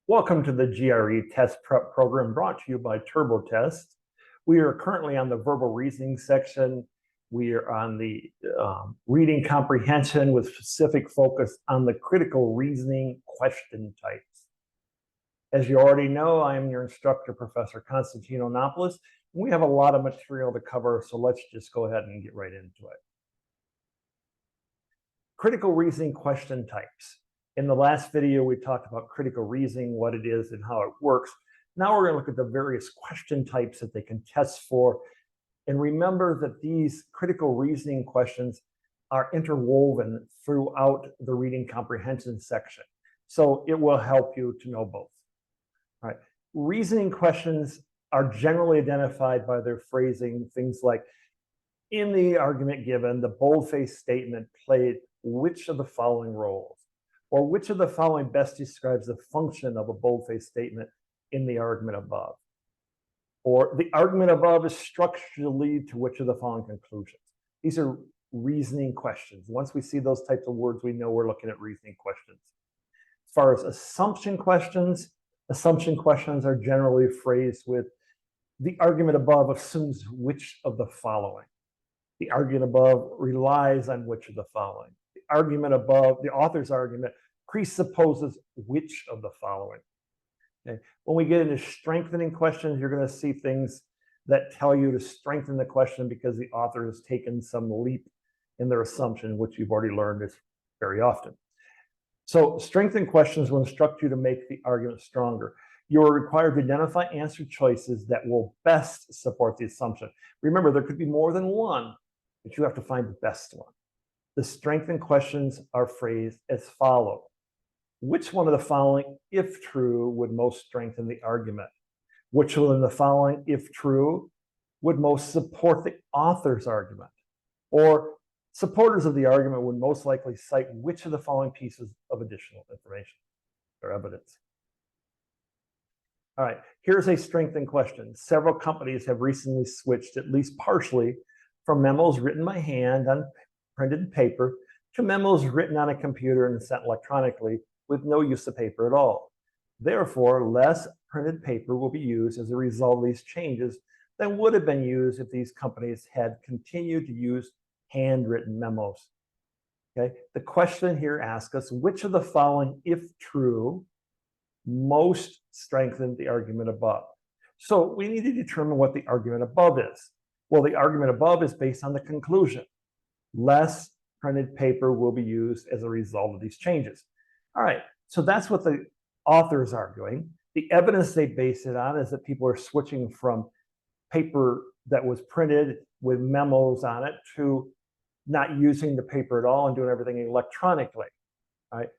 Welcome to the GRE test prep program brought to you by TrboTest. We are currently on the verbal reasoning section. We are on the reading comprehension with specific focus on the critical reasoning question types. As you already know, I am your instructor, Professor Konstantine. We have a lot of material to cover, so let's just go ahead and get right into it. Critical reasoning question types. In the last video, we talked about critical reasoning, what it is and how it works. Now we're going to look at the various question types that they can test for. And remember that these critical reasoning questions are interwoven throughout the reading comprehension section. So it will help you to know both. All right. Reasoning questions are generally identified by their phrasing, things like, in the argument given, the boldface statement played which of the following roles? Or which of the following best describes the function of a boldface statement in the argument above? Or the argument above is structured to lead to which of the following conclusions? These are reasoning questions. Once we see those types of words, we know we're looking at reasoning questions. As far as assumption questions are generally phrased with the argument above assumes which of the following. The argument above relies on which of the following. The argument above, the author's argument, presupposes which of the following. Okay. When we get into strengthening questions, you're going to see things that tell you to strengthen the question because the author has taken some leap in their assumption, which you've already learned is very often. So strengthening questions will instruct you to make the argument stronger. You are required to identify answer choices that will best support the assumption. Remember, there could be more than one, but you have to find the best one. The strengthened questions are phrased as follows. Which one of the following, if true, would most strengthen the argument? Which one of the following, if true, would most support the author's argument? Or supporters of the argument would most likely cite which of the following pieces of additional information or evidence? All right, here's a strengthened question. Several companies have recently switched, at least partially, from memos written by hand on printed paper to memos written on a computer and sent electronically with no use of paper at all. Therefore, less printed paper will be used as a result of these changes than would have been used if these companies had continued to use handwritten memos. Okay? The question here asks us, which of the following, if true, most strengthened the argument above? So we need to determine what the argument above is. Well, the argument above is based on the conclusion. Less printed paper will be used as a result of these changes. All right, so that's what the author is arguing. The evidence they base it on is that people are switching from paper that was printed with memos on it to not using the paper at all and doing everything electronically. All right.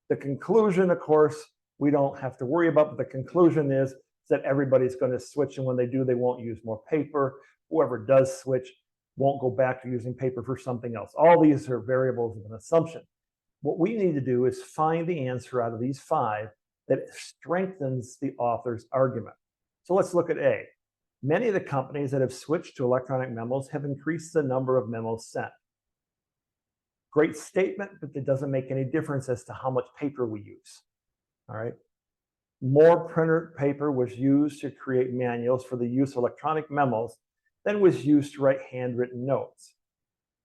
The conclusion, of course, we don't have to worry about, but the conclusion is that everybody's going to switch, and when they do, they won't use more paper. Whoever does switch won't go back to using paper for something else. All these are variables of an assumption. What we need to do is find the answer out of these five that strengthens the author's argument. So let's look at A. Many of the companies that have switched to electronic memos have increased the number of memos sent. Great statement, but it doesn't make any difference as to how much paper we use. All right. More printer paper was used to create manuals for the use of electronic memos than was used to write handwritten notes.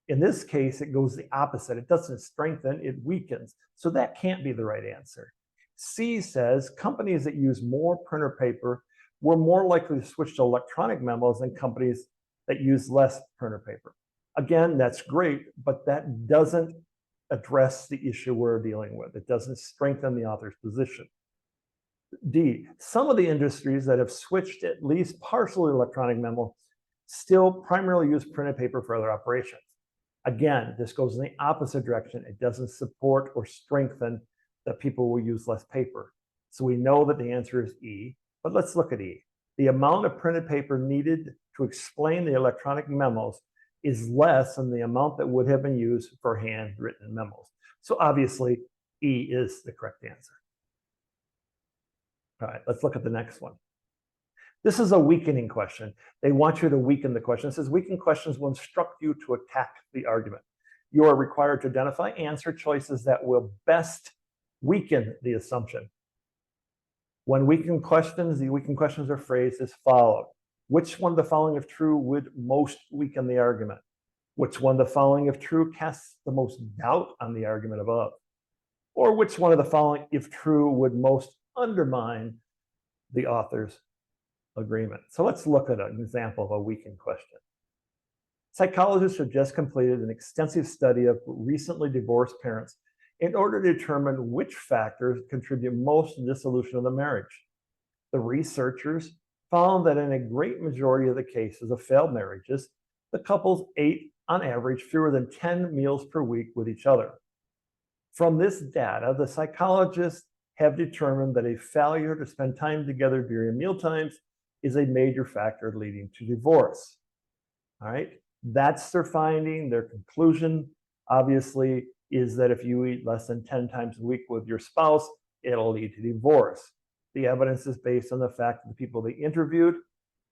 In this case, it goes the opposite. It doesn't strengthen, it weakens. So that can't be the right answer. C says companies that use more printer paper were more likely to switch to electronic memos than companies that use less printer paper. Again, that's great, but that doesn't address the issue we're dealing with. It doesn't strengthen the author's position. D, some of the industries that have switched at least partially electronic memo still primarily use printed paper for other operations. Again, this goes in the opposite direction. It doesn't support or strengthen that people will use less paper. So we know that the answer is E, but let's look at E. The amount of printed paper needed to explain the electronic memos is less than the amount that would have been used for handwritten memos. So obviously, E is the correct answer. All right, let's look at the next one. This is a weakening question. They want you to weaken the question. It says weakened questions will instruct you to attack the argument. You are required to identify answer choices that will best weaken the assumption. When weakened questions, the weakened questions are phrased as follows. Which one of the following, if true, would most weaken the argument? Which one of the following, if true, casts the most doubt on the argument above? Or which one of the following, if true, would most undermine the author's agreement? So let's look at an example of a weakened question. Psychologists have just completed an extensive study of recently divorced parents in order to determine which factors contribute most to dissolution of the marriage. The researchers found that in a great majority of the cases of failed marriages, the couples ate on average fewer than 10 meals per week with each other. From this data, the psychologists have determined that a failure to spend time together during mealtimes is a major factor leading to divorce. All right, that's their finding. Their conclusion, obviously, is that if you eat less than 10 times a week with your spouse, it'll lead to divorce. The evidence is based on the fact that the people they interviewed,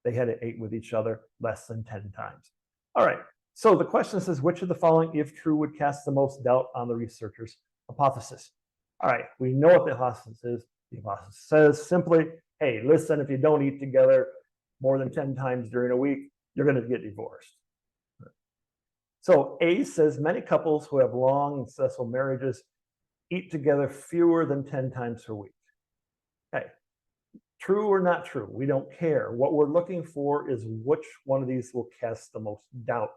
they had to eat with each other less than 10 times. All right, so the question says, which of the following, if true, would cast the most doubt on the researchers' hypothesis? All right, we know what the hypothesis is. The hypothesis says simply, hey, listen, if you don't eat together more than 10 times during a week, you're going to get divorced. So A says many couples who have long and successful marriages eat together fewer than 10 times per week. Okay, true or not true? We don't care. What we're looking for is which one of these will cast the most doubt.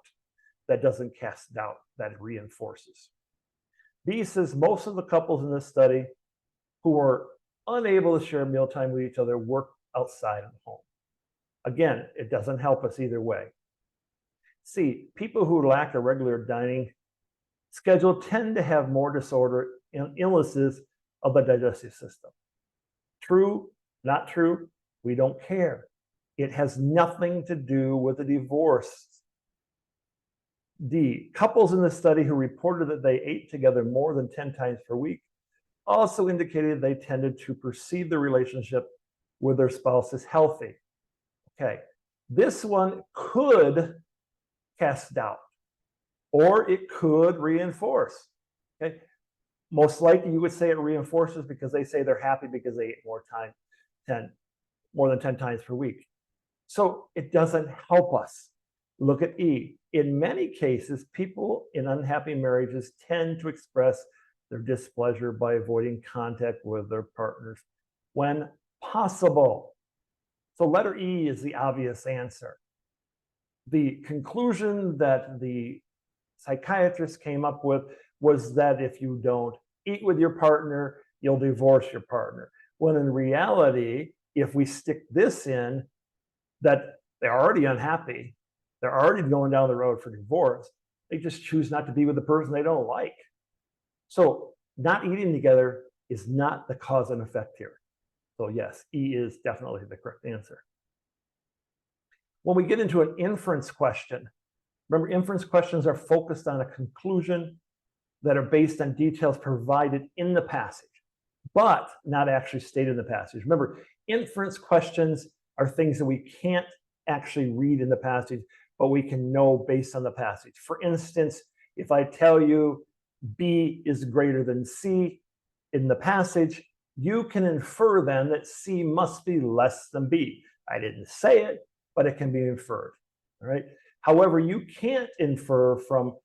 That doesn't cast doubt, that reinforces. B says most of the couples in this study who were unable to share mealtime with each other work outside of the home. Again, it doesn't help us either way. C, people who lack a regular dining schedule tend to have more disorder and illnesses of the digestive system. True, not true, we don't care. It has nothing to do with the divorce. D, couples in the study who reported that they ate together more than 10 times per week also indicated they tended to perceive the relationship with their spouse as healthy. Okay, this one could cast doubt, or it could reinforce. Okay, most likely you would say it reinforces because they say they're happy because they ate more than 10 times per week. So it doesn't help us. Look at E. In many cases, people in unhappy marriages tend to express their displeasure by avoiding contact with their partners when possible. So letter E is the obvious answer. The conclusion that the psychiatrist came up with was that if you don't eat with your partner, you'll divorce your partner. When in reality, if we stick this in, that they're already unhappy, they're already going down the road for divorce, they just choose not to be with the person they don't like. So not eating together is not the cause and effect here. So yes, E is definitely the correct answer. When we get into an inference question, remember, inference questions are focused on a conclusion that are based on details provided in the passage, but not actually stated in the passage. Remember, inference questions are things that we can't actually read in the passage, but we can know based on the passage. For instance, if I tell you B is greater than C in the passage, you can infer then that C must be less than B. I didn't say it, but it can be inferred, all right? However, you can't infer from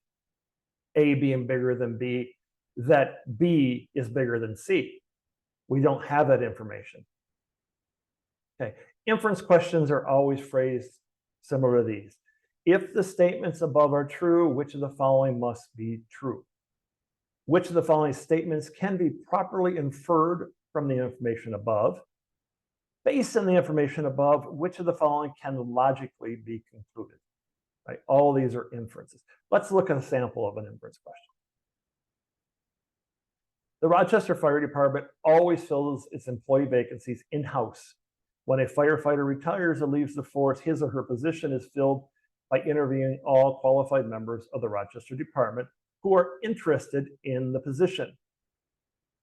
A being bigger than B that B is bigger than C. We don't have that information. Okay, inference questions are always phrased similar to these. If the statements above are true, which of the following must be true? Which of the following statements can be properly inferred from the information above? Based on the information above, which of the following can logically be concluded? Right? All these are inferences. Let's look at a sample of an inference question. The Rochester Fire Department always fills its employee vacancies in-house. When a firefighter retires or leaves the force, his or her position is filled by interviewing all qualified members of the Rochester Department who are interested in the position.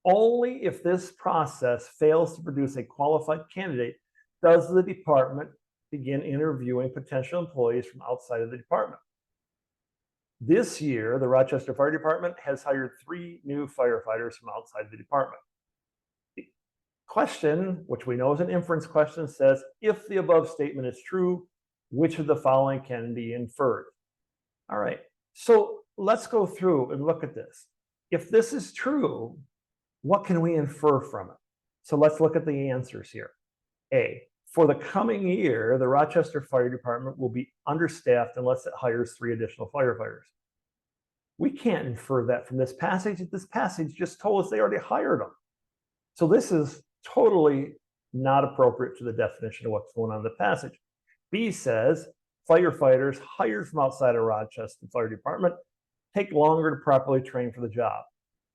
Only if this process fails to produce a qualified candidate does the department begin interviewing potential employees from outside of the department. This year, the Rochester Fire Department has hired 3 new firefighters from outside the department. The Question, which we know is an inference question, says, if the above statement is true, which of the following can be inferred? All right, so let's go through and look at this. If this is true, what can we infer from it? So let's look at the answers here. A, for the coming year, the Rochester Fire Department will be understaffed unless it hires 3 additional firefighters. We can't infer that from this passage. This passage just told us they already hired them. So this is totally not appropriate to the definition of what's going on in the passage. B says, firefighters hired from outside of Rochester Fire Department take longer to properly train for the job.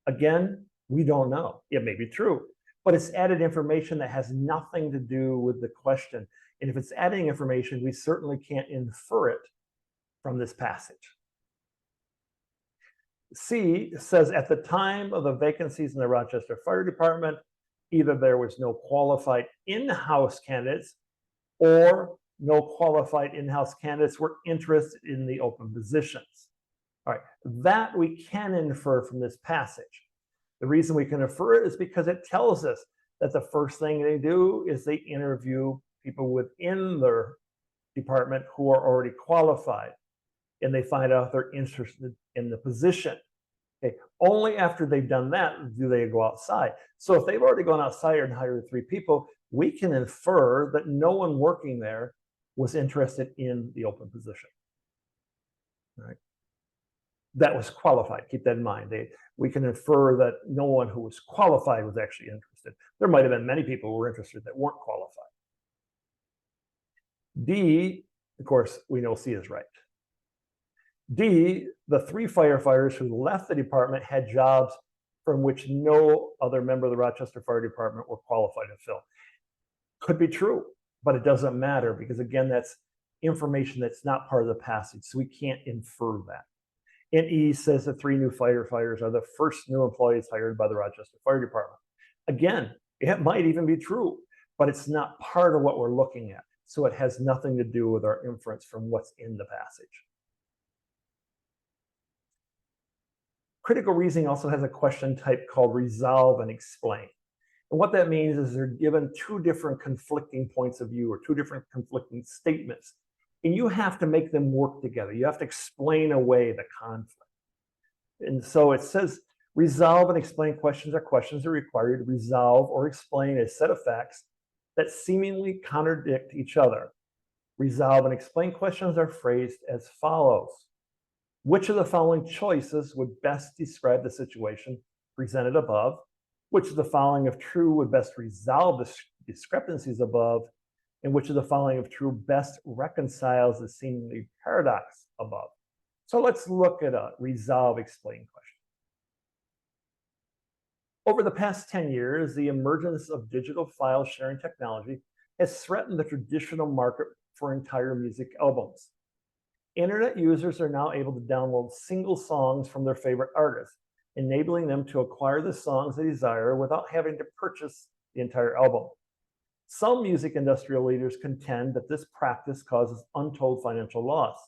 Again, we don't know. It may be true, but it's added information that has nothing to do with the question. And if it's adding information, we certainly can't infer it from this passage. C says, at the time of the vacancies in the Rochester Fire Department, either there was no qualified in-house candidates or no qualified in-house candidates were interested in the open positions. All right, that we can infer from this passage. The reason we can infer it is because it tells us that the first thing they do is they interview people within their department who are already qualified, and they find out they're interested in the position. Okay, only after they've done that do they go outside. So if they've already gone outside and hired 3 people, we can infer that no one working there was interested in the open position. All right. That was qualified. Keep that in mind. We can infer that no one who was qualified was actually interested. There might have been many people who were interested that weren't qualified. D, of course, we know C is right. D, the 3 firefighters who left the department had jobs from which no other member of the Rochester Fire Department were qualified to fill. Could be true, but it doesn't matter because, again, that's information that's not part of the passage, so we can't infer that. And E says the 3 new firefighters are the first new employees hired by the Rochester Fire Department. Again, it might even be true, but it's not part of what we're looking at, so it has nothing to do with our inference from what's in the passage. Critical reasoning also has a question type called resolve and explain. And what that means is they're given 2 different conflicting points of view or 2 different conflicting statements. And you have to make them work together. You have to explain away the conflict. And so it says resolve and explain questions are questions that are required to resolve or explain a set of facts that seemingly contradict each other. Resolve and explain questions are phrased as follows. Which of the following choices would best describe the situation presented above? Which of the following, if true, would best resolve the discrepancies above? And which of the following, if true, best reconciles the seemingly paradox above? So let's look at a resolve, explain question. Over the past 10 years, the emergence of digital file sharing technology has threatened the traditional market for entire music albums. Internet users are now able to download single songs from their favorite artists, enabling them to acquire the songs they desire without having to purchase the entire album. Some music industrial leaders contend that this practice causes untold financial loss,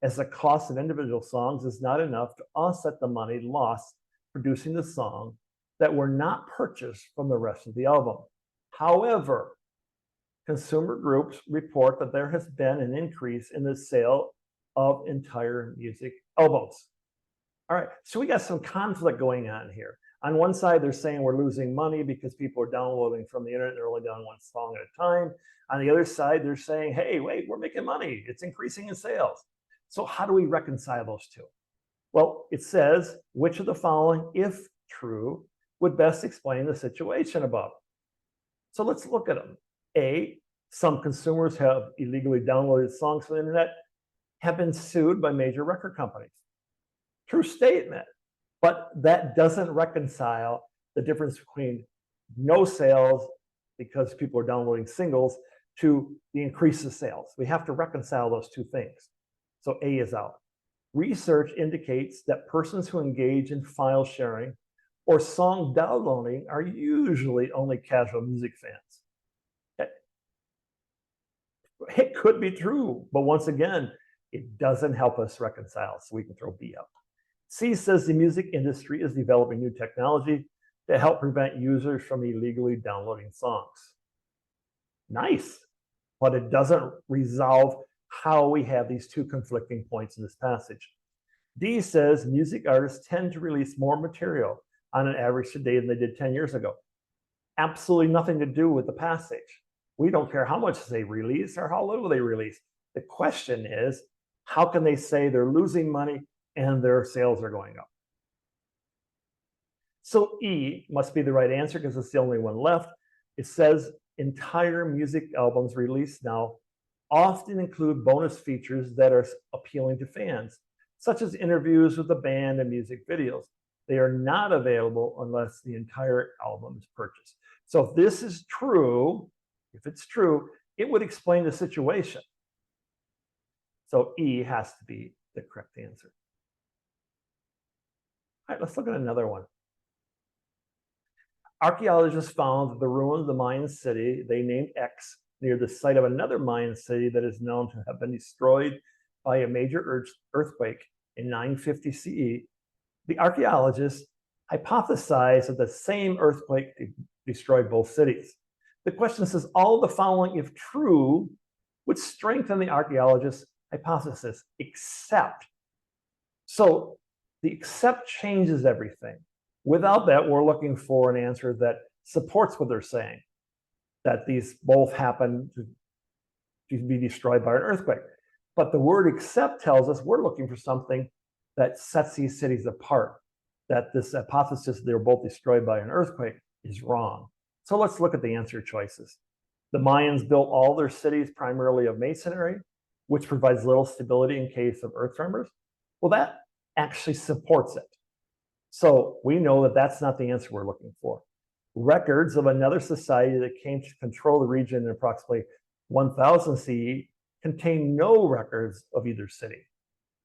as the cost of individual songs is not enough to offset the money lost producing the song that were not purchased from the rest of the album. However, consumer groups report that there has been an increase in the sale of entire music albums. All right, so we got some conflict going on here. On one side, they're saying we're losing money because people are downloading from the internet. They're only downloading 1 song at a time. On the other side, they're saying, hey, wait, we're making money. It's increasing in sales. So how do we reconcile those 2? Well, it says, which of the following, if true, would best explain the situation above? So let's look at them. A, some consumers have illegally downloaded songs from the internet, have been sued by major record companies. True statement, but that doesn't reconcile the difference between no sales because people are downloading singles to the increase of sales. We have to reconcile those 2 things. So A is out. Research indicates that persons who engage in file sharing or song downloading are usually only casual music fans. It could be true, but once again, it doesn't help us reconcile, so we can throw B out. C says the music industry is developing new technology to help prevent users from illegally downloading songs. Nice, but it doesn't resolve how we have these two conflicting points in this passage. D says music artists tend to release more material on an average today than they did 10 years ago. Absolutely nothing to do with the passage. We don't care how much they release or how little they release. The question is, how can they say they're losing money and their sales are going up? So E must be the right answer because it's the only one left. It says entire music albums released now often include bonus features that are appealing to fans, such as interviews with the band and music videos. They are not available unless the entire album is purchased. So if this is true, if it's true, it would explain the situation. So E has to be the correct answer. All right, let's look at another one. Archaeologists found that the ruins of the Mayan city they named X near the site of another Mayan city that is known to have been destroyed by a major earthquake in 950 CE. The archaeologists hypothesized that the same earthquake destroyed both cities. The question says, all the following, if true, would strengthen the archaeologists' hypothesis, except. So the except changes everything. Without that, we're looking for an answer that supports what they're saying, that these both happen to be destroyed by an earthquake. But the word except tells us we're looking for something that sets these cities apart, that this hypothesis they're both destroyed by an earthquake is wrong. So let's look at the answer choices. The Mayans built all their cities primarily of masonry, which provides little stability in case of earth tremors. Well, that actually supports it. So we know that that's not the answer we're looking for. Records of another society that came to control the region in approximately 1000 CE contain no records of either city.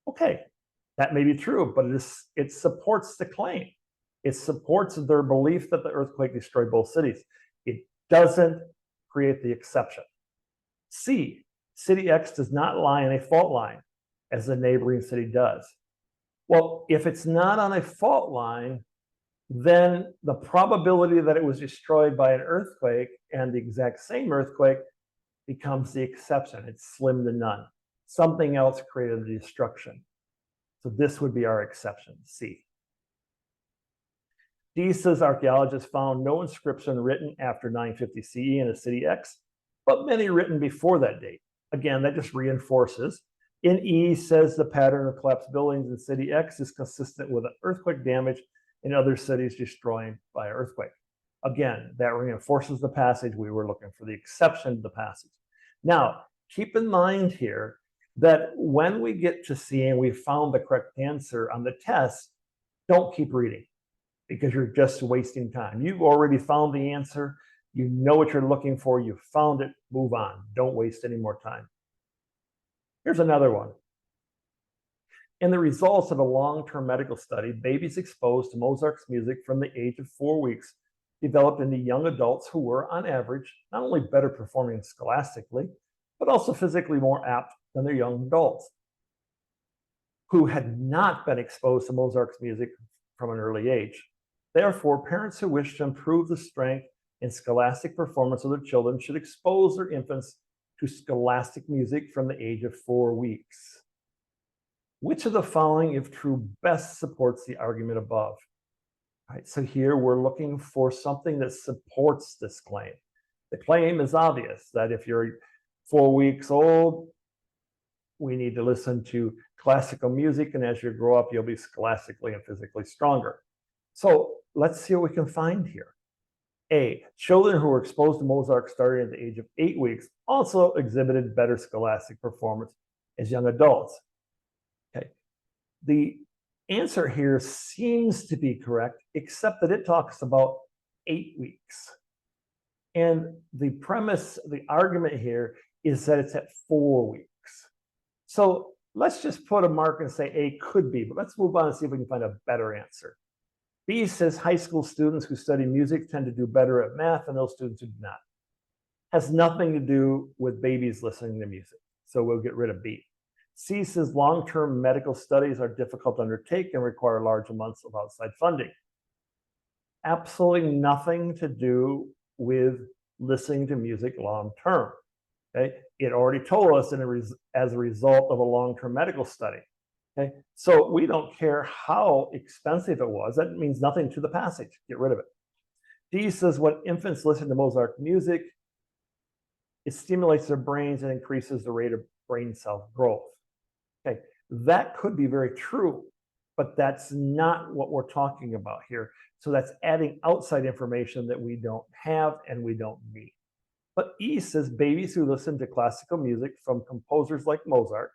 Okay, that may be true, but it supports the claim. It supports their belief that the earthquake destroyed both cities. It doesn't create the exception. C, city X does not lie on a fault line, as the neighboring city does. Well, if it's not on a fault line, then the probability that it was destroyed by an earthquake and the exact same earthquake becomes the exception. It's slim to none. Something else created the destruction. So this would be our exception, C. D says archaeologists found no inscription written after 950 CE in a city X, but many written before that date. Again, that just reinforces. In E says the pattern of collapsed buildings in city X is consistent with earthquake damage in other cities destroyed by an earthquake. Again, that reinforces the passage. We were looking for the exception to the passage. Now, keep in mind here that when we get to C and we found the correct answer on the test, don't keep reading because you're just wasting time. You've already found the answer. You know what you're looking for. You found it. Move on. Don't waste any more time. Here's another one. In the results of a long-term medical study, babies exposed to Mozart's music from the age of 4 weeks developed into young adults who were, on average, not only better performing scholastically, but also physically more apt than their young adults who had not been exposed to Mozart's music from an early age. Therefore, parents who wish to improve the strength and scholastic performance of their children should expose their infants to scholastic music from the age of 4 weeks. Which of the following, if true, best supports the argument above? All right, so here we're looking for something that supports this claim. The claim is obvious that if you're 4 weeks old, we need to listen to classical music, and as you grow up, you'll be scholastically and physically stronger. So let's see what we can find here. A, children who were exposed to Mozart starting at the age of 8 weeks also exhibited better scholastic performance as young adults. Okay, the answer here seems to be correct, except that it talks about 8 weeks. And the premise, the argument here is that it's at 4 weeks. So let's just put a mark and say A could be, but let's move on and see if we can find a better answer. B says high school students who study music tend to do better at math than those students who do not. Has nothing to do with babies listening to music. So we'll get rid of B. C says long-term medical studies are difficult to undertake and require large amounts of outside funding. absolutely nothing to do with listening to music long term. Okay, it already told us as a result of a long-term medical study. Okay, so we don't care how expensive it was. That means nothing to the passage. Get rid of it. D says when infants listen to Mozart music, it stimulates their brains and increases the rate of brain cell growth. Okay, that could be very true, but that's not what we're talking about here. So that's adding outside information that we don't have and we don't need. But E says babies who listen to classical music from composers like Mozart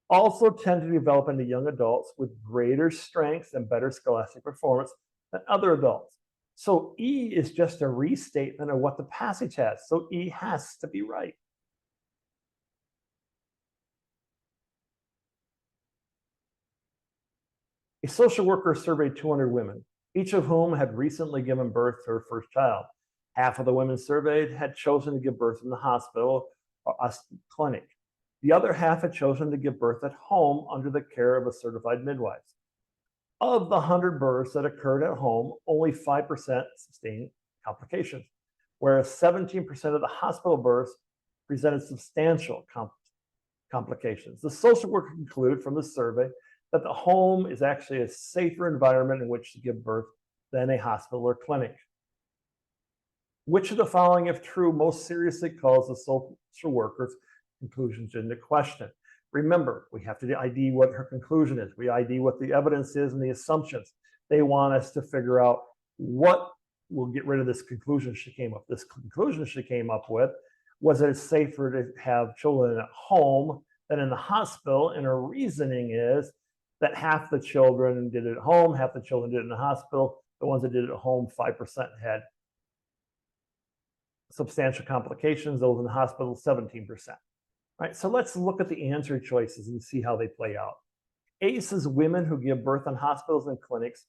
also tend to develop into young adults with greater strength and better scholastic performance than other adults. So E is just a restatement of what the passage has. So E has to be right. A social worker surveyed 200 women, each of whom had recently given birth to her first child. Half of the women surveyed had chosen to give birth in the hospital or a clinic. The other half had chosen to give birth at home under the care of a certified midwife. Of the 100 births that occurred at home, only 5% sustained complications, whereas 17% of the hospital births presented substantial complications. The social worker concluded from the survey that the home is actually a safer environment in which to give birth than a hospital or clinic. Which of the following, if true, most seriously calls the social worker's conclusions into question? Remember, we have to ID what her conclusion is. We ID what the evidence is and the assumptions. They want us to figure out what will get rid of this conclusion she came up. This conclusion she came up with was that it's safer to have children at home than in the hospital. And her reasoning is that half the children did it at home, half the children did it in the hospital. The ones that did it at home, 5% had substantial complications. Those in the hospital, 17%. Right, so let's look at the answer choices and see how they play out. A says women who give birth in hospitals and clinics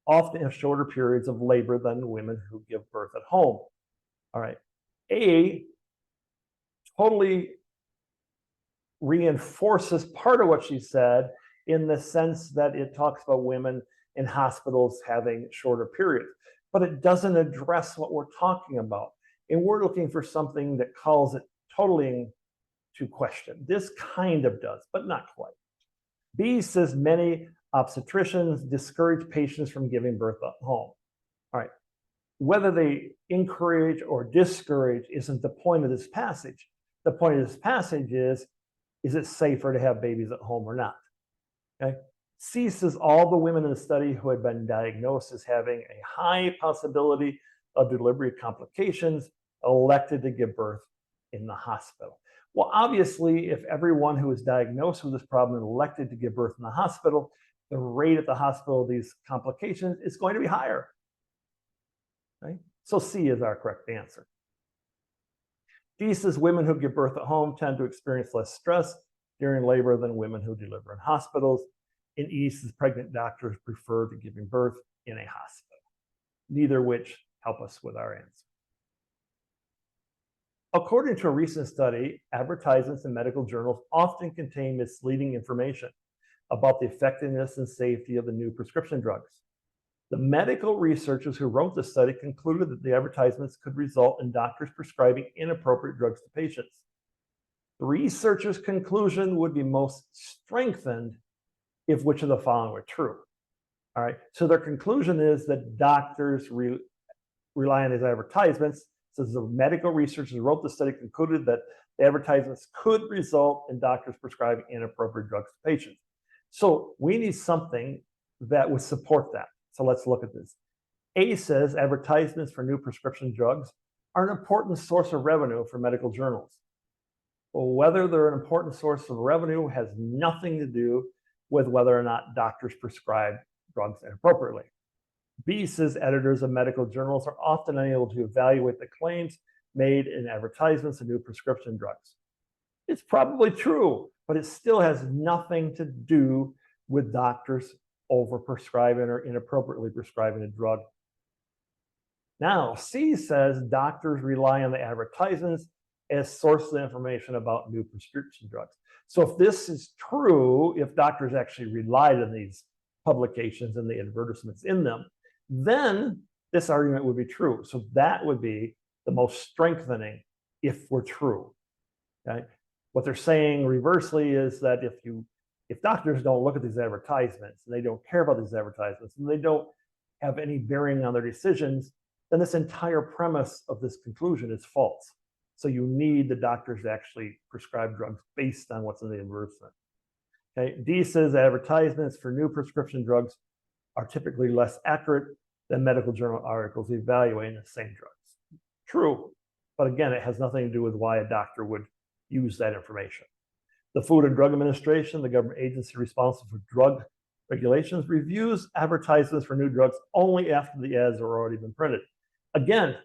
often have shorter periods of labor than women who give birth at home. All right, A totally reinforces part of what she said in the sense that it talks about women in hospitals having shorter periods, but it doesn't address what we're talking about. And we're looking for something that calls it totally to question. This kind of does, but not quite. B says many obstetricians discourage patients from giving birth at home. All right, whether they encourage or discourage isn't the point of this passage. The point of this passage is it safer to have babies at home or not? Okay. C says all the women in the study who had been diagnosed as having a high possibility of delivery complications elected to give birth in the hospital. Well, obviously, if everyone who is diagnosed with this problem elected to give birth in the hospital, the rate at the hospital of these complications is going to be higher. Right? So C is our correct answer. D says women who give birth at home tend to experience less stress during labor than women who deliver in hospitals. And E says pregnant doctors prefer to giving birth in a hospital. Neither of which help us with our answer. According to a recent study, advertisements in medical journals often contain misleading information about the effectiveness and safety of the new prescription drugs. The medical researchers who wrote the study concluded that the advertisements could result in doctors prescribing inappropriate drugs to patients. The researchers' conclusion would be most strengthened if which of the following were true. All right, so their conclusion is that doctors rely on these advertisements. So the medical researchers who wrote the study concluded that the advertisements could result in doctors prescribing inappropriate drugs to patients. So we need something that would support that. So let's look at this. A says advertisements for new prescription drugs are an important source of revenue for medical journals. Well, whether they're an important source of revenue has nothing to do with whether or not doctors prescribe drugs inappropriately. B says editors of medical journals are often unable to evaluate the claims made in advertisements of new prescription drugs. It's probably true, but it still has nothing to do with doctors overprescribing or inappropriately prescribing a drug. Now, C says doctors rely on the advertisements as sources of information about new prescription drugs. So if this is true, if doctors actually relied on these publications and the advertisements in them, then this argument would be true. So that would be the most strengthening if we're true. Okay? What they're saying reversely is that if doctors don't look at these advertisements and they don't care about these advertisements and they don't have any bearing on their decisions, then this entire premise of this conclusion is false. So you need the doctors to actually prescribe drugs based on what's in the advertisement. Okay, D says advertisements for new prescription drugs are typically less accurate than medical journal articles evaluating the same drugs. True, but again, it has nothing to do with why a doctor would use that information. The Food and Drug Administration, the government agency responsible for drug regulations, reviews advertisements for new drugs only after the ads have already been printed. Again,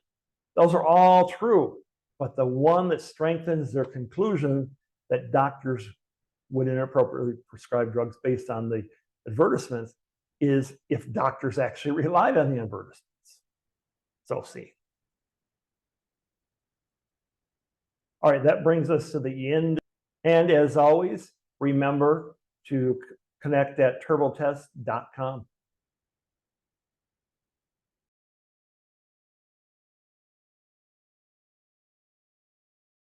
those are all true, but the one that strengthens their conclusion that doctors would inappropriately prescribe drugs based on the advertisements is if doctors actually relied on the advertisements. So C. All right, that brings us to the end. And as always, remember to connect at TrboTest.com.